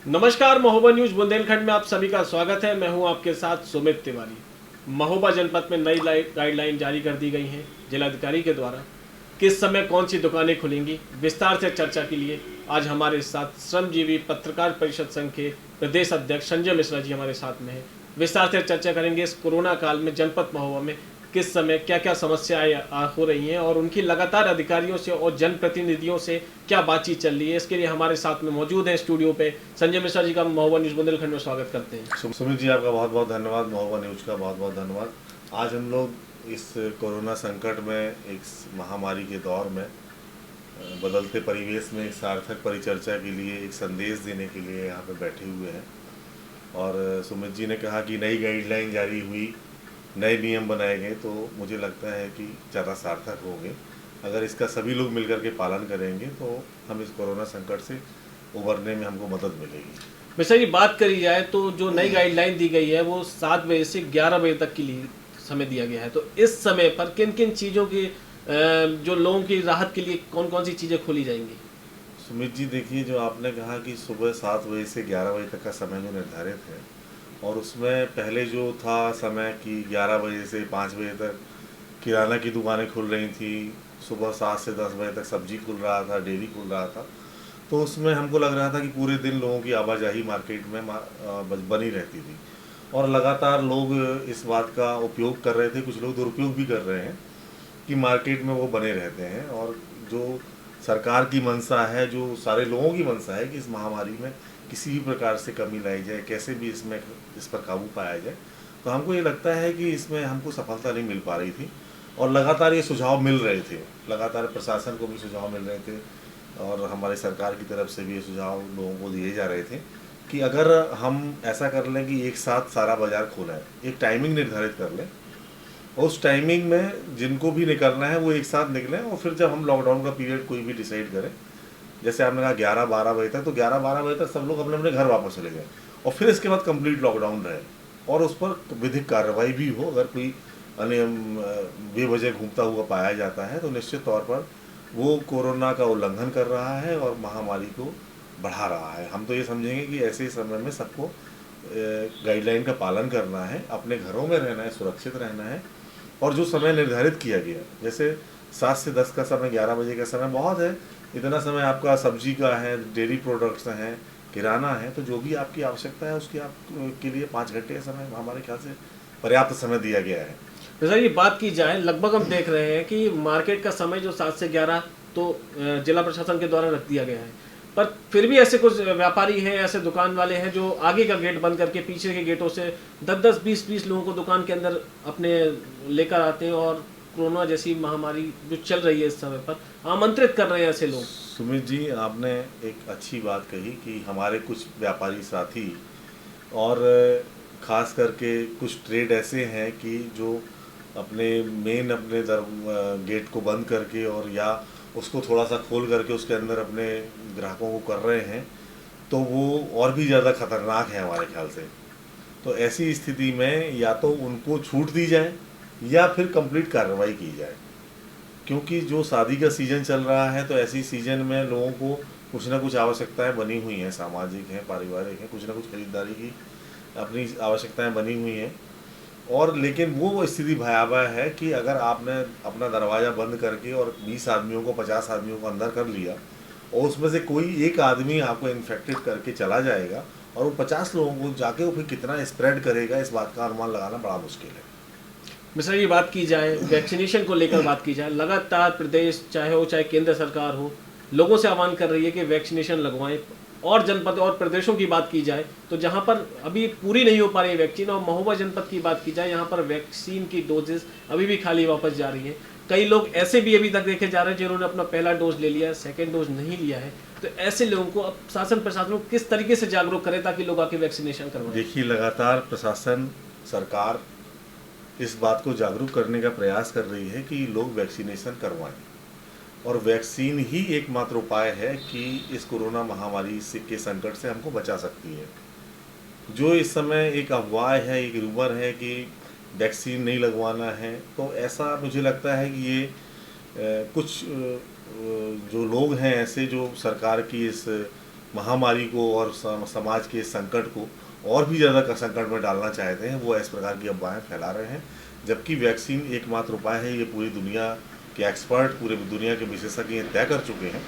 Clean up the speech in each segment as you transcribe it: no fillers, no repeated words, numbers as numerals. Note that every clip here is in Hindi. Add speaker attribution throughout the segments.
Speaker 1: नमस्कार, महोबा न्यूज बुंदेलखंड में आप सभी का स्वागत है। मैं हूं आपके साथ सुमित तिवारी। महोबा जनपद में नई गाइडलाइन जारी कर दी गई हैं जिलाधिकारी के द्वारा। किस समय कौन सी दुकानें खुलेंगी, विस्तार से चर्चा के लिए आज हमारे साथ श्रमजीवी पत्रकार परिषद संघ के प्रदेश अध्यक्ष संजय मिश्रा जी हमारे साथ में हैं। विस्तार से चर्चा करेंगे इस कोरोना काल में जनपद महोबा में किस समय क्या क्या समस्याएं हो रही हैं और उनकी लगातार अधिकारियों से और जनप्रतिनिधियों से क्या बातचीत चल रही है। इसके लिए हमारे साथ में मौजूद हैं स्टूडियो पे संजय मिश्रा जी का महोबा न्यूज बुंदेलखंड में स्वागत करते हैं।
Speaker 2: सुमित जी, आपका बहुत बहुत धन्यवाद। महोबा न्यूज का बहुत बहुत धन्यवाद। आज हम लोग इस कोरोना संकट में, एक महामारी के दौर में, बदलते परिवेश में एक सार्थक परिचर्चा के लिए, एक संदेश देने के लिए यहाँ पे बैठे हुए हैं। और सुमित जी ने कहा कि नई गाइडलाइन जारी हुई, नए नियम बनाए गए, तो मुझे लगता है कि ज़्यादा सार्थक होंगे। अगर इसका सभी लोग मिलकर के पालन करेंगे तो हम इस कोरोना संकट से उबरने में हमको मदद मिलेगी।
Speaker 1: मिश्रा जी, बात करी जाए तो जो नई गाइडलाइन दी गई है वो 7 बजे से 11 बजे तक के लिए समय दिया गया है। तो इस समय पर किन किन चीज़ों की जो लोगों की राहत के लिए कौन कौन सी चीज़ें खोली जाएंगी?
Speaker 2: सुमित जी, देखिए, जो आपने कहा कि सुबह 7 बजे से 11 बजे तक का समय जो निर्धारित है, और उसमें पहले जो था समय कि 11 बजे से 5 बजे तक किराना की दुकानें खुल रही थी, सुबह 7 से 10 बजे तक सब्जी खुल रहा था, डेयरी खुल रहा था, तो उसमें हमको लग रहा था कि पूरे दिन लोगों की आवाजाही मार्केट में बनी रहती थी और लगातार लोग इस बात का उपयोग कर रहे थे। कुछ लोग दुरुपयोग भी कर रहे हैं कि मार्केट में वो बने रहते हैं। और जो सरकार की मंशा है, जो सारे लोगों की मंशा है कि इस महामारी में किसी भी प्रकार से कमी लाई जाए, कैसे भी इस पर काबू पाया जाए, तो हमको ये लगता है कि इसमें हमको सफलता नहीं मिल पा रही थी। और लगातार ये सुझाव मिल रहे थे, लगातार प्रशासन को भी सुझाव मिल रहे थे और हमारी सरकार की तरफ से भी ये सुझाव लोगों को दिए जा रहे थे कि अगर हम ऐसा कर लें कि एक साथ सारा बाजार खोला है, एक टाइमिंग निर्धारित कर लें, उस टाइमिंग में जिनको भी निकलना है वो एक साथ निकलें, और फिर जब हम लॉकडाउन का पीरियड कोई भी डिसाइड करें, जैसे आपने कहा 11-12 बजे तक, तो 11-12 बजे तक सब लोग अपने अपने घर वापस चले गए और फिर इसके बाद कंप्लीट लॉकडाउन रहे और उस पर विधिक कार्रवाई भी हो। अगर कोई अनियम बेवजह घूमता हुआ पाया जाता है तो निश्चित तौर पर वो कोरोना का उल्लंघन कर रहा है और महामारी को बढ़ा रहा है। हम तो ये समझेंगे कि ऐसे समय में सबको गाइडलाइन का पालन करना है, अपने घरों में रहना है, सुरक्षित रहना है। और जो समय निर्धारित किया गया, जैसे 7 से 10 का समय, 11 बजे का समय बहुत है, इतना समय आपका सब्जी का है, डेयरी प्रोडक्ट्स हैं, किराना है, तो जो भी आपकी आवश्यकता है उसकी आप के लिए 5 घंटे का समय हमारे ख्याल से पर्याप्त समय दिया गया है।
Speaker 1: जैसा ये बात की जाए, लगभग हम देख रहे हैं कि मार्केट का समय जो 7 से 11 तो जिला प्रशासन के द्वारा रख दिया गया है, पर फिर भी ऐसे कुछ व्यापारी हैं, ऐसे दुकान वाले हैं जो आगे का गेट बंद करके पीछे के गेटों से 10-10, 20-20 लोगों को दुकान के अंदर अपने लेकर आते हैं और कोरोना जैसी महामारी जो चल रही है इस समय पर आमंत्रित कर रहे हैं ऐसे लोग।
Speaker 2: सुमित जी, आपने एक अच्छी बात कही कि हमारे कुछ व्यापारी साथी और ख़ास करके कुछ ट्रेड ऐसे हैं कि जो अपने गेट को बंद करके और या उसको थोड़ा सा खोल करके उसके अंदर अपने ग्राहकों को कर रहे हैं, तो वो और भी ज़्यादा खतरनाक है हमारे ख्याल से। तो ऐसी स्थिति में या तो उनको छूट दी जाए या फिर कंप्लीट कार्रवाई की जाए, क्योंकि जो शादी का सीज़न चल रहा है, तो ऐसी सीज़न में लोगों को कुछ ना कुछ आवश्यकताएं बनी हुई हैं, सामाजिक हैं, पारिवारिक हैं, कुछ ना कुछ खरीदारी की अपनी आवश्यकताएं बनी हुई हैं। और लेकिन वो स्थिति भयावह है कि अगर आपने अपना दरवाज़ा बंद करके और 20 आदमियों को, 50 आदमियों को अंदर कर लिया और उसमें से कोई एक आदमी आपको इन्फेक्टेड करके चला जाएगा और वो 50 लोगों को जाके वो फिर कितना स्प्रेड करेगा, इस बात का अनुमान लगाना बड़ा मुश्किल है।
Speaker 1: मिश्रा जी, बात की जाए वैक्सीनेशन को लेकर, बात की जाए, लगातार प्रदेश चाहे केंद्र सरकार हो, लोगों से आह्वान कर रही है कि वैक्सीनेशन लगवाएं। और जनपद और प्रदेशों की बात की जाए तो जहां पर अभी पूरी नहीं हो पा रही है वैक्सीन, और महोबा जनपद की बात की जाए, यहाँ पर वैक्सीन की डोजेस अभी भी खाली वापस जा रही है। कई लोग ऐसे भी अभी तक देखे जा रहे हैं जिन्होंने अपना पहला डोज ले लिया है, सेकेंड डोज नहीं लिया है। तो ऐसे लोगों को अब शासन प्रशासन को किस तरीके से जागरूक करें ताकि लोग आके वैक्सीनेशन करवाएं?
Speaker 2: देखिए, लगातार प्रशासन, सरकार इस बात को जागरूक करने का प्रयास कर रही है कि लोग वैक्सीनेशन करवाएं, और वैक्सीन ही एकमात्र उपाय है कि इस कोरोना महामारी के संकट से हमको बचा सकती है। जो इस समय एक अफवाह है, एक रूमर है कि वैक्सीन नहीं लगवाना है, तो ऐसा मुझे लगता है कि ये कुछ जो लोग हैं ऐसे, जो सरकार की इस महामारी को और समाज के संकट को और भी ज़्यादा संकट में डालना चाहते हैं, वो इस प्रकार की अफवाहें फैला रहे हैं। जबकि वैक्सीन एकमात्र उपाय है, ये पूरी दुनिया के एक्सपर्ट, पूरे दुनिया के विशेषज्ञ तय कर चुके हैं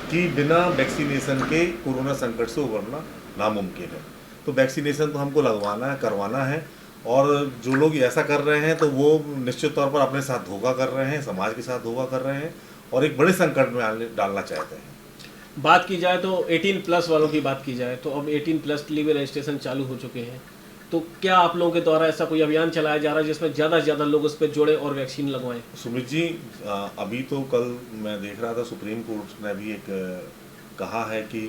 Speaker 2: कि बिना वैक्सीनेशन के कोरोना संकट से उबरना नामुमकिन है। तो वैक्सीनेशन तो हमको लगवाना है, करवाना है, और जो लोग ऐसा कर रहे हैं तो वो निश्चित तौर पर अपने साथ धोखा कर रहे हैं, समाज के साथ धोखा कर रहे हैं और एक बड़े संकट में डालना चाहते हैं।
Speaker 1: बात की जाए तो 18+ वालों की बात की जाए तो अब 18+ के लिए भी रजिस्ट्रेशन चालू हो चुके हैं। तो क्या आप लोगों के द्वारा ऐसा कोई अभियान चलाया जा रहा है जिसमें ज़्यादा से ज़्यादा लोग उस पर जुड़े और वैक्सीन लगवाएं?
Speaker 2: सुमित जी, अभी तो कल मैं देख रहा था सुप्रीम कोर्ट ने भी एक कहा है कि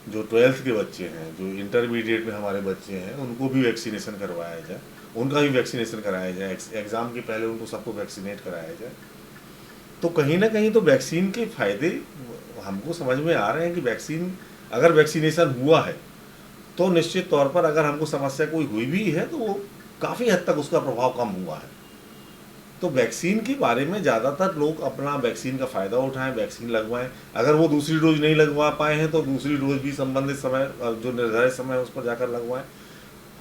Speaker 2: जो 12th के बच्चे हैं, जो इंटरमीडिएट में हमारे बच्चे हैं, उनको भी वैक्सीनेशन करवाया जाए, उनका भी वैक्सीनेशन कराया जाए, एग्ज़ाम के पहले उनको सबको वैक्सीनेट कराया जाए। तो कहीं ना कहीं तो वैक्सीन के फ़ायदे हमको समझ में आ रहे हैं कि वैक्सीन, अगर वैक्सीनेशन हुआ है तो निश्चित तौर पर अगर हमको समस्या कोई हुई भी है तो वो काफ़ी हद तक उसका प्रभाव कम हुआ है। तो वैक्सीन के बारे में ज़्यादातर लोग अपना वैक्सीन का फ़ायदा उठाएं, वैक्सीन लगवाएं। अगर वो दूसरी डोज नहीं लगवा पाए हैं तो दूसरी डोज भी संबंधित समय, जो निर्धारित समय है उस पर जाकर लगवाएं।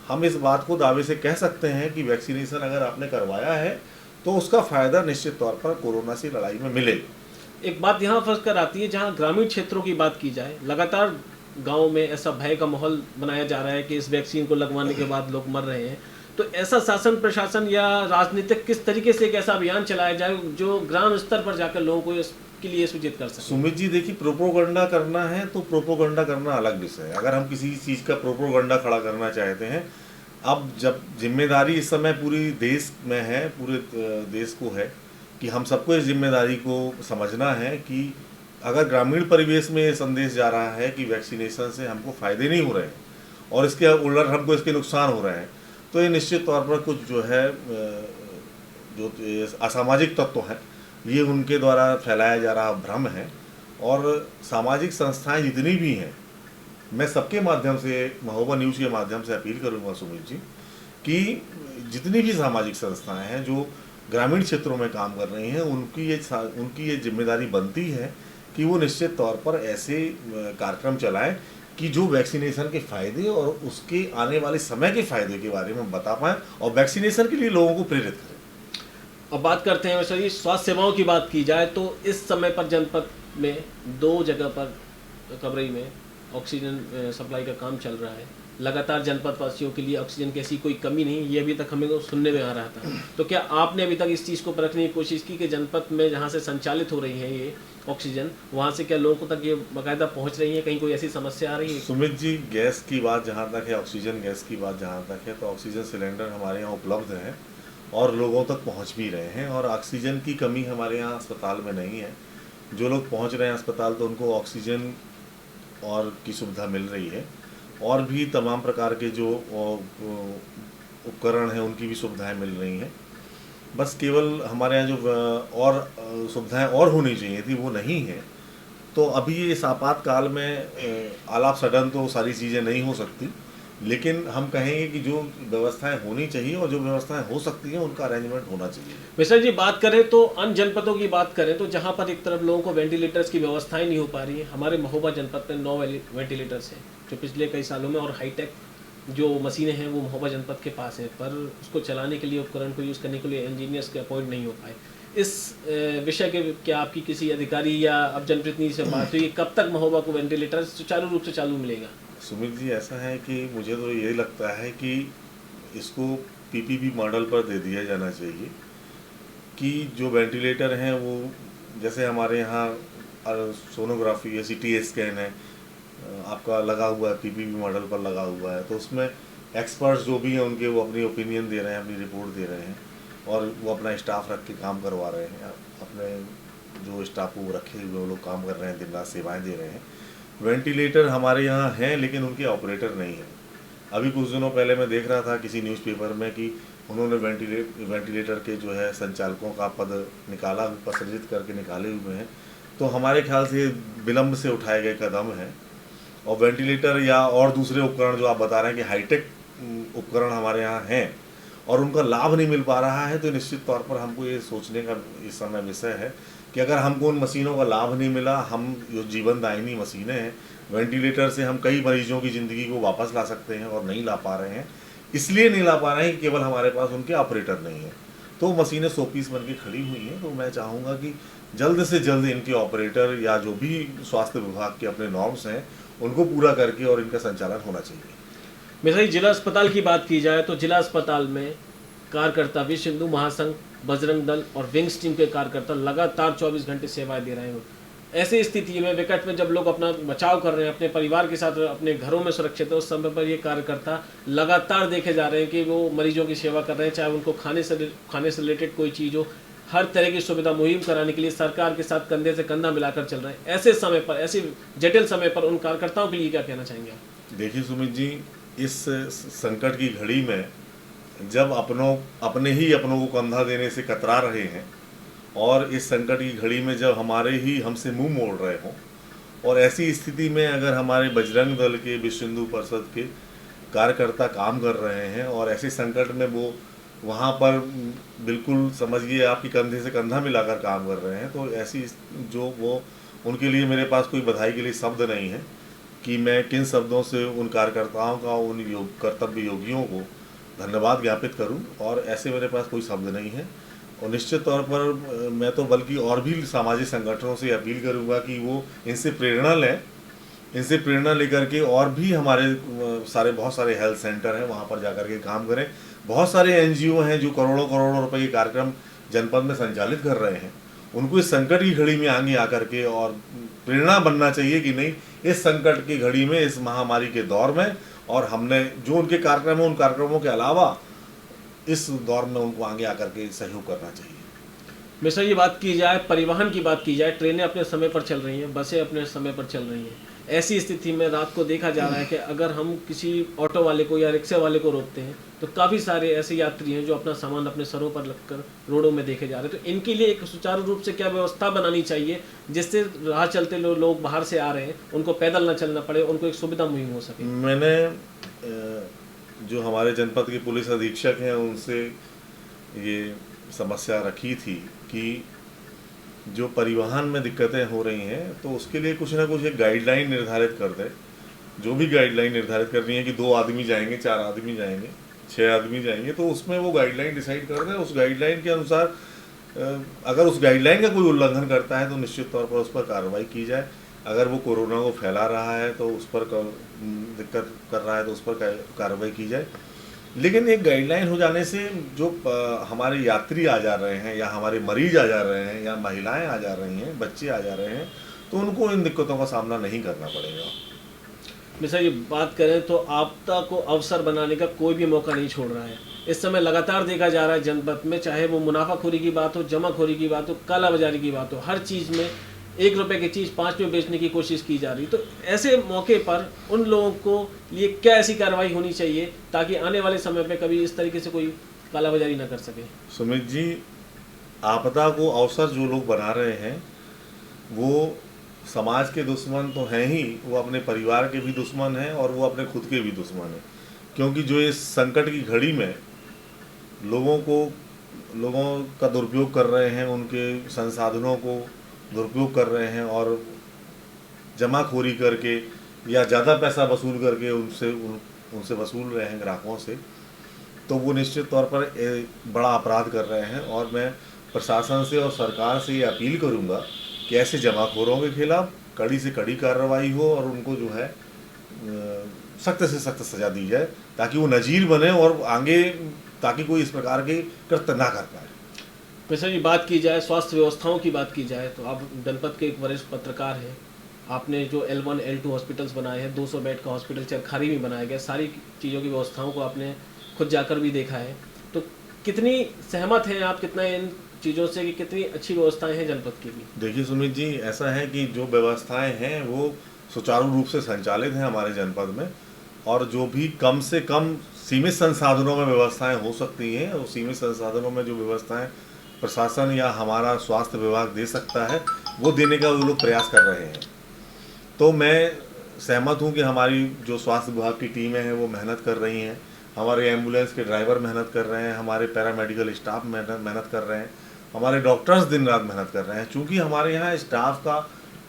Speaker 2: हम इस बात को दावे से कह सकते हैं कि वैक्सीनेशन अगर आपने करवाया है तो उसका फ़ायदा निश्चित तौर पर कोरोना से लड़ाई में मिलेगा।
Speaker 1: एक बात यहाँ फंस कर आती है, जहाँ ग्रामीण क्षेत्रों की बात की जाए, लगातार गाँव में ऐसा भय का माहौल बनाया जा रहा है कि इस वैक्सीन को लगवाने के बाद लोग मर रहे हैं। तो ऐसा शासन प्रशासन या राजनीतिक किस तरीके से एक ऐसा अभियान चलाया जाए जो ग्राम स्तर पर जाकर लोगों को इसके लिए सूचित कर सके?
Speaker 2: सुमित जी, देखिए, प्रोपोगंडा करना है तो प्रोपोगंडा करना अलग विषय है। अगर हम किसी चीज़ का प्रोपोगंडा खड़ा करना चाहते हैं, अब जब जिम्मेदारी इस समय पूरी देश में है, पूरे देश को है कि हम सबको इस जिम्मेदारी को समझना है कि अगर ग्रामीण परिवेश में ये संदेश जा रहा है कि वैक्सीनेशन से हमको फ़ायदे नहीं हो रहे हैं और इसके उलट हमको इसके नुकसान हो रहे हैं, तो ये निश्चित तौर पर कुछ जो है जो असामाजिक तत्व हैं, ये उनके द्वारा फैलाया जा रहा भ्रम है। और सामाजिक संस्थाएं जितनी भी हैं, मैं सबके माध्यम से, महोबा न्यूज़ के माध्यम से अपील करूंगा सुमित जी कि जितनी भी सामाजिक संस्थाएं हैं जो ग्रामीण क्षेत्रों में काम कर रही हैं, उनकी ये जिम्मेदारी बनती है कि वो निश्चित तौर पर ऐसे कार्यक्रम चलाएं कि जो वैक्सीनेशन के फ़ायदे और उसके आने वाले समय के फ़ायदे के बारे में बता पाएँ और वैक्सीनेशन के लिए लोगों को प्रेरित करें।
Speaker 1: अब बात करते हैं वैसे स्वास्थ्य सेवाओं की बात की जाए तो इस समय पर जनपद में 2 जगह पर कबरई में ऑक्सीजन सप्लाई का काम चल रहा है। लगातार जनपद वासियों के लिए ऑक्सीजन की ऐसी कोई कमी नहीं, ये अभी तक हमें को सुनने में आ रहा था। तो क्या आपने अभी तक इस चीज़ को परखने की कोशिश की कि जनपद में जहाँ से संचालित हो रही है ये ऑक्सीजन, वहाँ से क्या लोगों तक ये बाकायदा पहुँच रही है? कहीं कोई ऐसी समस्या आ रही है?
Speaker 2: सुमित जी, गैस की बात जहाँ तक है, ऑक्सीजन गैस की बात जहाँ तक है, तो ऑक्सीजन सिलेंडर हमारे यहाँ उपलब्ध हैं और लोगों तक पहुँच भी रहे हैं और ऑक्सीजन की कमी हमारे यहाँ अस्पताल में नहीं है। जो लोग पहुँच रहे हैं अस्पताल तो उनको ऑक्सीजन और की सुविधा मिल रही है और भी तमाम प्रकार के जो उपकरण हैं उनकी भी सुविधाएं मिल रही हैं। बस केवल हमारे यहाँ जो और सुविधाएं और होनी चाहिए थी वो नहीं है। तो अभी इस आपातकाल में आलाप सडन तो सारी चीज़ें नहीं हो सकती, लेकिन हम कहेंगे कि जो व्यवस्थाएं होनी चाहिए और जो व्यवस्थाएं हो सकती हैं उनका अरेंजमेंट होना चाहिए।
Speaker 1: मिश्रा जी, बात करें तो अन्य जनपदों की बात करें तो जहां पर एक तरफ लोगों को वेंटिलेटर्स की व्यवस्थाएं नहीं हो पा रही है, हमारे महोबा जनपद में 9 वेंटिलेटर्स हैं जो पिछले कई सालों में, और हाईटेक जो मशीनें हैं वो महोबा जनपद के पास हैं, पर उसको चलाने के लिए, उपकरण को यूज़ करने के लिए इंजीनियर्स के अपॉइंट नहीं हो पाए। इस विषय के क्या आपकी किसी अधिकारी या अब जनप्रतिनिधि से बात हुई, कब तक महोबा को वेंटिलेटर सुचारू रूप से चालू मिलेगा?
Speaker 2: सुमित जी, ऐसा है कि मुझे तो ये लगता है कि इसको पीपीपी मॉडल पर दे दिया जाना चाहिए कि जो वेंटिलेटर हैं वो, जैसे हमारे यहाँ सोनोग्राफी या सीटी स्कैन है आपका लगा हुआ है, पीपीपी मॉडल पर लगा हुआ है, तो उसमें एक्सपर्ट्स जो भी हैं उनके वो अपनी ओपिनियन दे रहे हैं, अपनी रिपोर्ट दे रहे हैं और वो अपना स्टाफ रख के काम करवा रहे हैं। अपने जो स्टाफ को रखे हुए वो लोग काम कर रहे हैं, दिन रात सेवाएँ दे रहे हैं। वेंटिलेटर हमारे यहाँ हैं लेकिन उनके ऑपरेटर नहीं हैं। अभी कुछ दिनों पहले मैं देख रहा था किसी न्यूज़पेपर में कि उन्होंने वेंटिलेटर के जो है संचालकों का पद निकाला, सृजित करके निकाले हुए हैं। तो हमारे ख्याल से विलम्ब से उठाए गए कदम हैं। और वेंटिलेटर या और दूसरे उपकरण जो आप बता रहे हैं कि हाईटेक उपकरण हमारे यहाँ हैं और उनका लाभ नहीं मिल पा रहा है, तो निश्चित तौर पर हमको ये सोचने का इस समय विषय है कि अगर हमको उन मशीनों का लाभ नहीं मिला, हम जो जीवन दायिनी मशीनें हैं, वेंटिलेटर से हम कई मरीजों की ज़िंदगी को वापस ला सकते हैं और नहीं ला पा रहे हैं। इसलिए नहीं ला पा रहे हैं कि केवल हमारे पास उनके ऑपरेटर नहीं है। तो मशीनें 100 पीस बन के खड़ी हुई हैं। तो मैं चाहूँगा कि जल्द से जल्द इनके ऑपरेटर या जो भी स्वास्थ्य विभाग के अपने नॉर्म्स हैं उनको पूरा करके और इनका संचालन होना चाहिए।
Speaker 1: मिश्रा जी, जिला अस्पताल की बात की जाए तो जिला अस्पताल में कार्यकर्ता विश्व हिंदू महासंघ, बजरंग दल और विंग्स टीम के कार्यकर्ता लगातार 24 घंटे सेवाएं दे रहे हैं। ऐसी स्थिति में विकट में जब लोग अपना बचाव कर रहे हैं, अपने परिवार के साथ अपने घरों में सुरक्षित है, उस समय पर ये कार्यकर्ता लगातार देखे जा रहे हैं कि वो मरीजों की सेवा कर रहे हैं, चाहे उनको खाने से रिलेटेड कोई चीज़ हो, हर तरह की सुविधा मुहिम कराने के लिए सरकार के साथ कंधे से कंधा मिलाकर चल रहे हैं। ऐसे समय पर, ऐसे जटिल समय पर उन कार्यकर्ताओं के लिए क्या कहना चाहेंगे आप?
Speaker 2: देखिए सुमित जी, इस संकट की घड़ी में जब अपने ही अपनों को कंधा देने से कतरा रहे हैं और इस संकट की घड़ी में जब हमारे ही हमसे मुंह मोड़ रहे हों, और ऐसी स्थिति में अगर हमारे बजरंग दल के, विश्व हिंदू परिषद के कार्यकर्ता काम कर रहे हैं और ऐसे संकट में वो वहाँ पर बिल्कुल समझिए आपकी कंधे से कंधा मिलाकर काम कर रहे हैं, तो ऐसी जो वो उनके लिए मेरे पास कोई बधाई के लिए शब्द नहीं है कि मैं किन शब्दों से उन कार्यकर्ताओं का, उन कर्तव्य योगियों को धन्यवाद ज्ञापित करूं, और ऐसे मेरे पास कोई शब्द नहीं है। और निश्चित तौर पर मैं तो बल्कि और भी सामाजिक संगठनों से अपील करूंगा कि वो इनसे प्रेरणा लें, इनसे प्रेरणा लेकर के और भी हमारे बहुत सारे हेल्थ सेंटर हैं वहाँ पर जाकर के काम करें। बहुत सारे एनजीओ हैं जो करोड़ों करोड़ों रुपए के कार्यक्रम जनपद में संचालित कर रहे हैं। उनको इस संकट की घड़ी में आगे आकर के और प्रेरणा बनना चाहिए कि नहीं, इस संकट की घड़ी में, इस महामारी के दौर में, और हमने जो उनके कार्यक्रम है उन कार्यक्रमों के अलावा इस दौर में उनको आगे आकर के सहयोग करना चाहिए।
Speaker 1: मिश्रा, ये बात की जाए, परिवहन की बात की जाए, ट्रेनें अपने समय पर चल रही हैं, बसें अपने समय पर चल रही हैं। ऐसी स्थिति में रात को देखा जा रहा है कि अगर हम किसी ऑटो वाले को या रिक्शा वाले को रोकते हैं तो काफ़ी सारे ऐसे यात्री हैं जो अपना सामान अपने सरों पर रखकर रोडों में देखे जा रहे हैं। तो इनके लिए एक सुचारू रूप से क्या व्यवस्था बनानी चाहिए जिससे राह चलते लोग बाहर से आ रहे हैं उनको पैदल न चलना पड़े, उनको एक सुविधा मुहिम हो सके।
Speaker 2: मैंने जो हमारे जनपद के पुलिस अधीक्षक हैं उनसे ये समस्या रखी थी कि जो परिवहन में दिक्कतें हो रही हैं तो उसके लिए कुछ ना कुछ एक गाइडलाइन निर्धारित कर दे। जो भी गाइडलाइन निर्धारित करनी है कि 2 आदमी जाएंगे, 4 आदमी जाएंगे, 6 आदमी जाएंगे, तो उसमें वो गाइडलाइन डिसाइड कर दे। उस गाइडलाइन के अनुसार अगर उस गाइडलाइन का कोई उल्लंघन करता है तो निश्चित तौर पर उस पर कार्रवाई की जाए। अगर वो कोरोना को फैला रहा है तो उस पर दिक्कत कर रहा है तो उस पर कार्रवाई की जाए। लेकिन एक गाइडलाइन हो जाने से जो हमारे यात्री आ जा रहे हैं या हमारे मरीज आ जा रहे हैं या महिलाएं आ जा रही हैं, बच्चे आ जा रहे हैं, तो उनको इन दिक्कतों का सामना नहीं करना पड़ेगा।
Speaker 1: मिश्रा, ये बात करें तो आपदा को अवसर बनाने का कोई भी मौका नहीं छोड़ रहा है। इस समय लगातार देखा जा रहा है जनपद में, चाहे वो मुनाफाखोरी की बात हो, जमाखोरी की बात हो, कालाबाजारी की बात हो, हर चीज़ में 1 रुपए की चीज़ 5 में बेचने की कोशिश की जा रही। तो ऐसे मौके पर उन लोगों को लिए क्या ऐसी कार्रवाई होनी चाहिए ताकि आने वाले समय पे कभी इस तरीके से कोई कालाबाजारी ना कर सके?
Speaker 2: सुमित जी, आपदा को अवसर जो लोग बना रहे हैं वो समाज के दुश्मन तो हैं ही, वो अपने परिवार के भी दुश्मन हैं और वो अपने खुद के भी दुश्मन हैं। क्योंकि जो इस संकट की घड़ी में लोगों का दुरुपयोग कर रहे हैं, उनके संसाधनों को दुरुपयोग कर रहे हैं और जमाखोरी करके या ज़्यादा पैसा वसूल करके उनसे वसूल रहे हैं ग्राहकों से, तो वो निश्चित तौर पर बड़ा अपराध कर रहे हैं। और मैं प्रशासन से और सरकार से ये अपील करूंगा कि ऐसे जमाखोरों के खिलाफ कड़ी से कड़ी कार्रवाई हो और उनको जो है सख्त से सख्त सज़ा दी जाए ताकि वो नज़ीर बने और आगे ताकि कोई इस प्रकार के कृत्य ना कर पाए।
Speaker 1: मिश्रा जी, बात की जाए स्वास्थ्य व्यवस्थाओं की बात की जाए तो आप जनपद के एक वरिष्ठ पत्रकार हैं। आपने जो L1 L2 हॉस्पिटल्स बनाए हैं, 200 बेड का हॉस्पिटल चरखारी में बनाया गया, सारी चीज़ों की व्यवस्थाओं को आपने खुद जाकर भी देखा है। तो कितनी सहमत हैं आप, कितना इन चीज़ों से कि कितनी अच्छी व्यवस्थाएं हैं जनपद की भी?
Speaker 2: देखिए सुमित जी, ऐसा है कि जो व्यवस्थाएं हैं वो सुचारू रूप से संचालित हैं हमारे जनपद में, और जो भी कम से कम सीमित संसाधनों में व्यवस्थाएं हो सकती हैं, और सीमित संसाधनों में जो व्यवस्थाएं प्रशासन या हमारा स्वास्थ्य विभाग दे सकता है वो देने का वो लोग प्रयास कर रहे हैं। तो मैं सहमत हूं कि हमारी जो स्वास्थ्य विभाग की टीमें हैं वो मेहनत कर रही हैं, हमारे एम्बुलेंस के ड्राइवर मेहनत कर रहे हैं, हमारे पैरामेडिकल स्टाफ मेहनत कर रहे हैं, हमारे डॉक्टर्स दिन रात मेहनत कर रहे हैं। चूँकि हमारे यहाँ स्टाफ का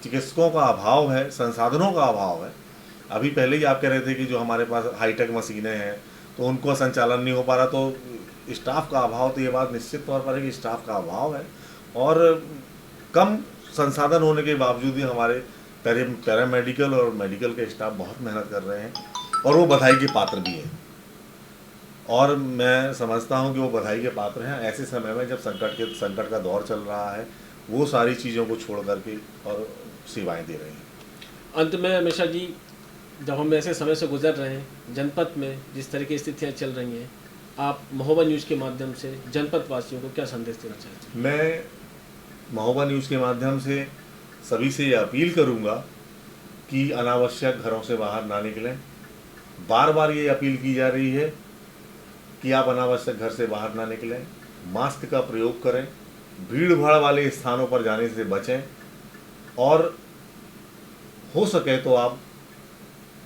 Speaker 2: चिकित्सकों का अभाव है, संसाधनों का अभाव है। अभी पहले ही आप कह रहे थे कि जो हमारे पास हाईटेक मशीनें हैं तो उनको संचालन नहीं हो पा रहा, तो स्टाफ का अभाव, तो ये बात निश्चित तौर पर है कि स्टाफ का अभाव है। और कम संसाधन होने के बावजूद भी हमारे पैरामेडिकल और मेडिकल के स्टाफ बहुत मेहनत कर रहे हैं और वो बधाई के पात्र भी हैं। और मैं समझता हूं कि वो बधाई के पात्र हैं। ऐसे समय में जब संकट का दौर चल रहा है, वो सारी चीज़ों को छोड़ करके और सेवाएं दे रहे हैं।
Speaker 1: अंत में हमेशा जी, जब हम ऐसे समय से गुजर रहे हैं, जनपद में जिस तरह की स्थितियाँ चल रही हैं, आप महोबा न्यूज़ के माध्यम से जनपद वासियों को क्या संदेश देना चाहते हैं?
Speaker 2: मैं महोबा न्यूज़ के माध्यम से सभी से ये अपील करूंगा कि अनावश्यक घरों से बाहर ना निकलें। बार बार ये अपील की जा रही है कि आप अनावश्यक घर से बाहर ना निकलें, मास्क का प्रयोग करें, भीड़ भाड़ वाले स्थानों पर जाने से बचें, और हो सके तो आप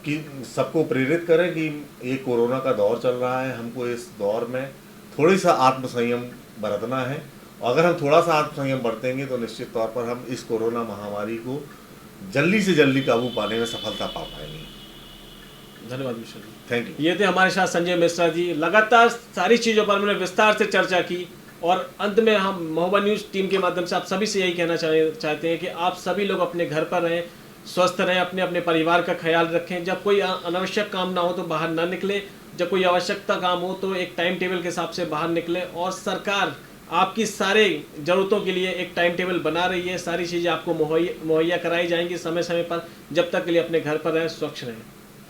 Speaker 2: कि सबको प्रेरित करें कि ये कोरोना का दौर चल रहा है, हमको इस दौर में थोड़ी सा आत्मसंयम बरतना है। अगर हम थोड़ा सा आत्मसंयम बरतेंगे तो निश्चित तौर पर हम इस कोरोना महामारी को जल्दी से जल्दी काबू पाने में सफलता पा पाएंगे।
Speaker 1: धन्यवाद मिश्रा जी।
Speaker 2: Thank you.
Speaker 1: ये थे हमारे साथ संजय मिश्रा जी। लगातार सारी चीज़ों पर मैंने विस्तार से चर्चा की, और अंत में हम महोबा न्यूज़ टीम के माध्यम से आप सभी से यही कहना चाहते हैं कि आप सभी लोग अपने घर पर रहें, स्वस्थ रहें, अपने अपने परिवार का ख्याल रखें। जब कोई अनावश्यक काम ना हो तो बाहर ना निकले, जब कोई आवश्यकता काम हो तो एक टाइम टेबल के हिसाब से बाहर निकले, और सरकार आपकी सारे ज़रूरतों के लिए एक टाइम टेबल बना रही है। सारी चीज़ें आपको मुहैया कराई जाएंगी समय समय पर। जब तक के लिए अपने घर पर रहें, स्वच्छ रहें।